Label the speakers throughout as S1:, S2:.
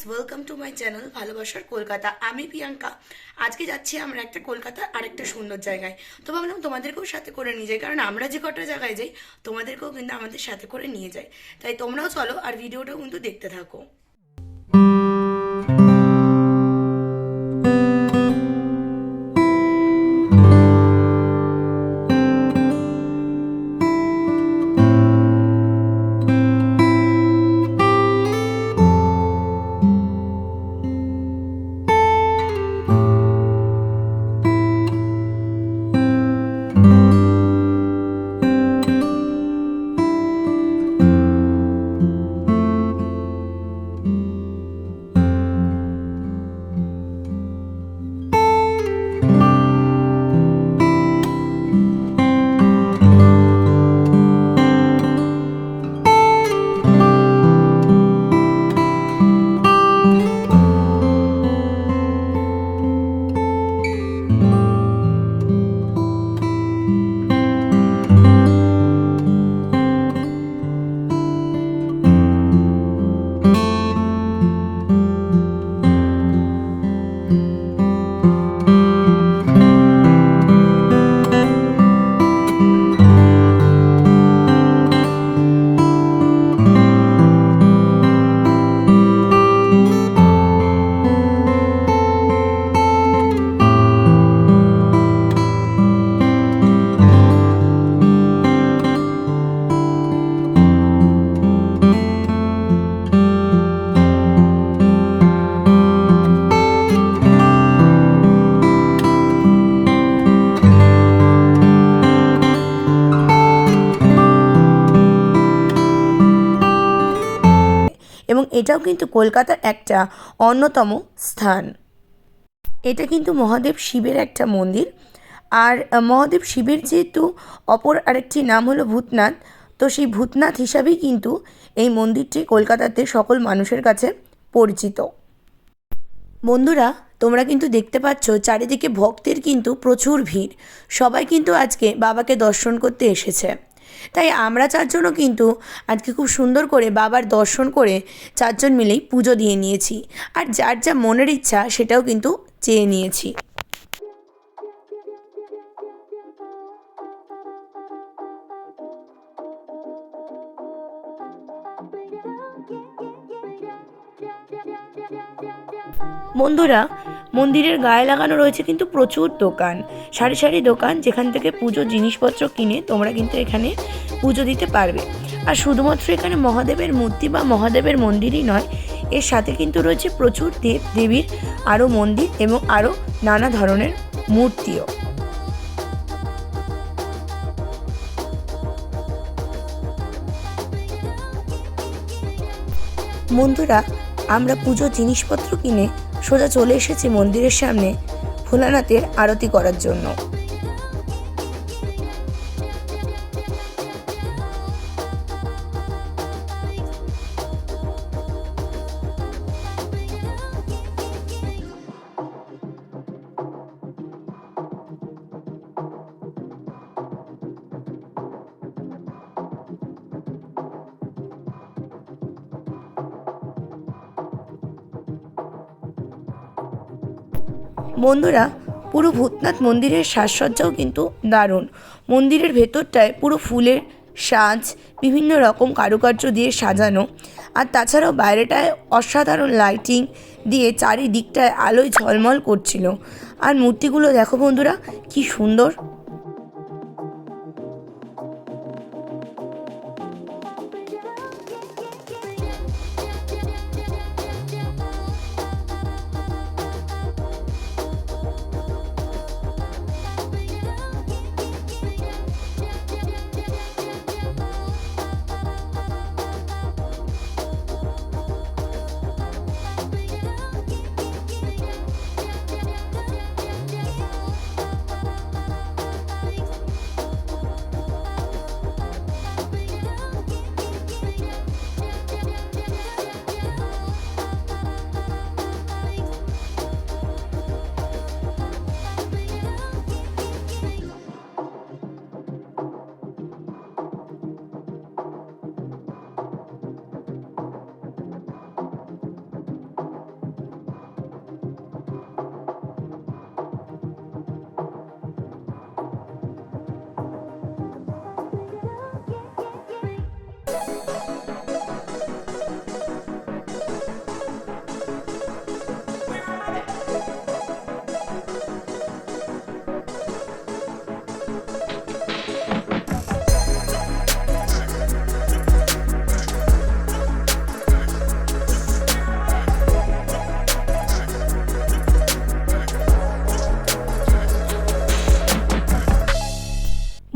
S1: Welcome to my channel ভালোবাসার কলকাতা। আমি প্রিয়াঙ্কা। আজকে যাচ্ছি আমরা একটা কলকাতার আরেকটা সুন্দর জায়গায়। তো ভাবলাম তোমাদেরকেও সাথে করে নিয়ে যাই, কারণ আমরা যে কটা জায়গায় যাই তোমাদেরকেও কিন্তু আমাদের সাথে করে নিয়ে যাই। তাই তোমরাও চলো আর ভিডিওটাও কিন্তু দেখতে থাকো। এবং এটাও কিন্তু কলকাতার একটা অন্যতম স্থান। এটা কিন্তু মহাদেব শিবের একটা মন্দির। আর মহাদেব শিবের যেহেতু অপর আরেকটি নাম হলো ভূতনাথ, তো সেই ভূতনাথ হিসাবেই কিন্তু এই মন্দিরটি কলকাতাতে সকল মানুষের কাছে পরিচিত। বন্ধুরা, তোমরা কিন্তু দেখতে পাচ্ছ চারিদিকে ভক্তের কিন্তু প্রচুর ভিড়। সবাই কিন্তু আজকে বাবাকে দর্শন করতে এসেছে। তাই আমরা চারজনও কিন্তু আজকে খুব সুন্দর করে বাবার দর্শন করে চারজন মিলেই পুজো দিয়ে নিয়েছি। আর যার যা মনের ইচ্ছা সেটাও কিন্তু চেয়ে নিয়েছি। বন্ধুরা, মন্দিরের গায়ে লাগানো রয়েছে কিন্তু প্রচুর দোকান, সারি সারি দোকান, যেখান থেকে পুজোর জিনিসপত্র কিনে তোমরা কিন্তু এখানে পুজো দিতে পারবে। আর শুধুমাত্র এখানে মহাদেবের মূর্তি বা মহাদেবের মন্দিরই নয়, এর সাথে কিন্তু রয়েছে প্রচুর দেব দেবীর আরও মন্দির এবং আরও নানা ধরনের মূর্তিও। বন্ধুরা, আমরা পুজোর জিনিসপত্র কিনে সোজা চলে এসেছি মন্দিরের সামনে ভোলানাথের আরতি করার জন্য। বন্ধুরা, পুরো ভূতনাথ মন্দিরের সাজসজ্জাও কিন্তু দারুণ। মন্দিরের ভেতরটায় পুরো ফুলের সাজ, বিভিন্ন রকম কারুকার্য দিয়ে সাজানো। আর তাছাড়াও বাইরেটায় অসাধারণ লাইটিং দিয়ে চারিদিকটায় আলোয় ঝলমল করছিল। আর মূর্তিগুলো দেখো বন্ধুরা, কি সুন্দর।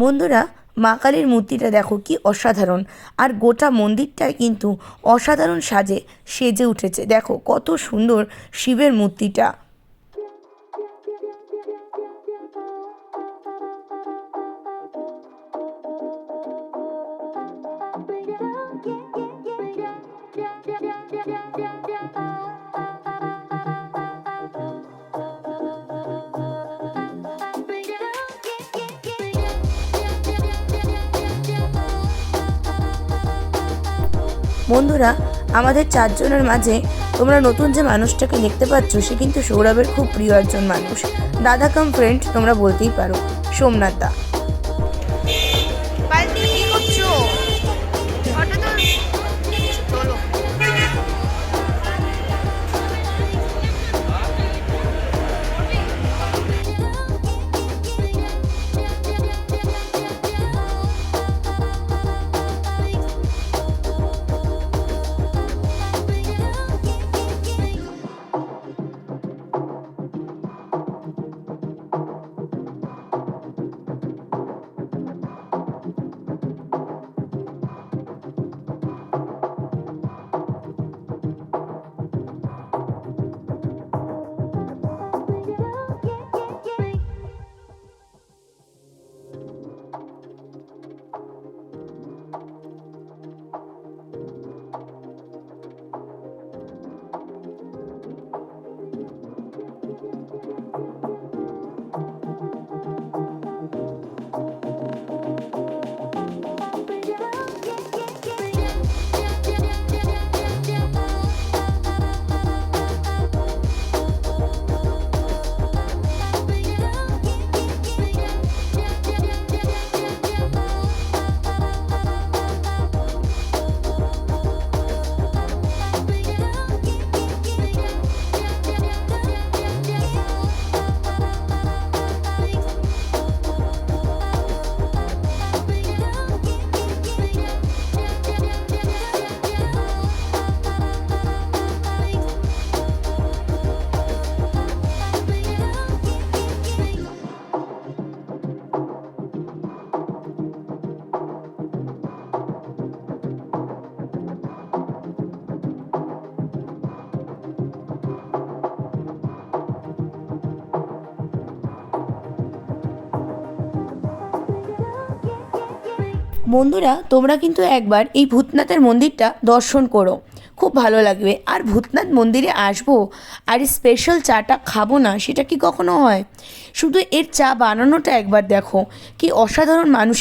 S1: বন্ধুরা, মা কালীর মূর্তিটা দেখো কি অসাধারণ, আর গোটা মন্দিরটাই কিন্তু অসাধারণ সাজে সেজে উঠেছে। দেখো কত সুন্দর শিবের মূর্তিটা। বন্ধুরা, আমাদের 4 জনের মাঝে তোমরা নতুন যে মানুষটাকে দেখতে পাচ্ছ, সে কিন্তু সৌরভের খুব প্রিয় একজন মানুষ, দাদা কাম ফ্রেন্ড তোমরা বলতেই পারো, সোমনাথ দা। বন্ধুরা, তোমরা কিন্তু একবার এই ভূতনাথের মন্দিরটা দর্শন করো, খুব ভালো লাগবে। আর ভূতনাথ মন্দিরে আসবো আর স্পেশাল চাটা খাবো না, সেটা কি কখনো হয়? শুধু এর চা বানানোটা একবার দেখো, কি অসাধারণ মানুষ।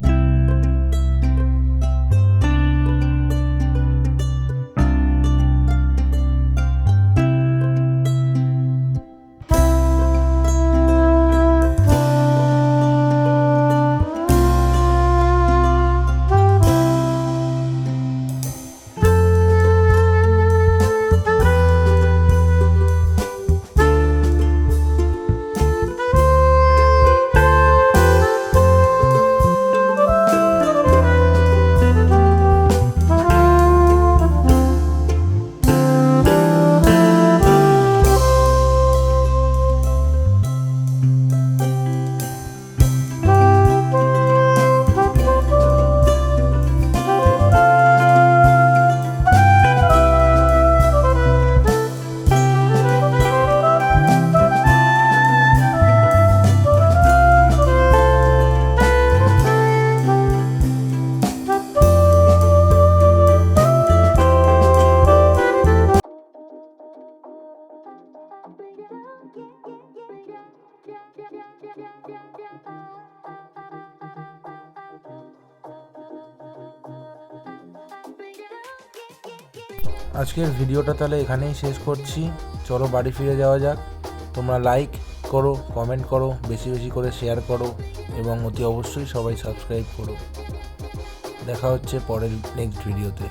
S2: আজকের ভিডিওটা তাহলে এখানেই শেষ করছি। চলো বাড়ি ফিরে যাওয়া যাক। তোমরা লাইক করো, কমেন্ট করো, বেশি বেশি করে শেয়ার করো এবং অতি অবশ্যই সবাই সাবস্ক্রাইব করো। দেখা হচ্ছে পরের নেক্সট ভিডিওতে।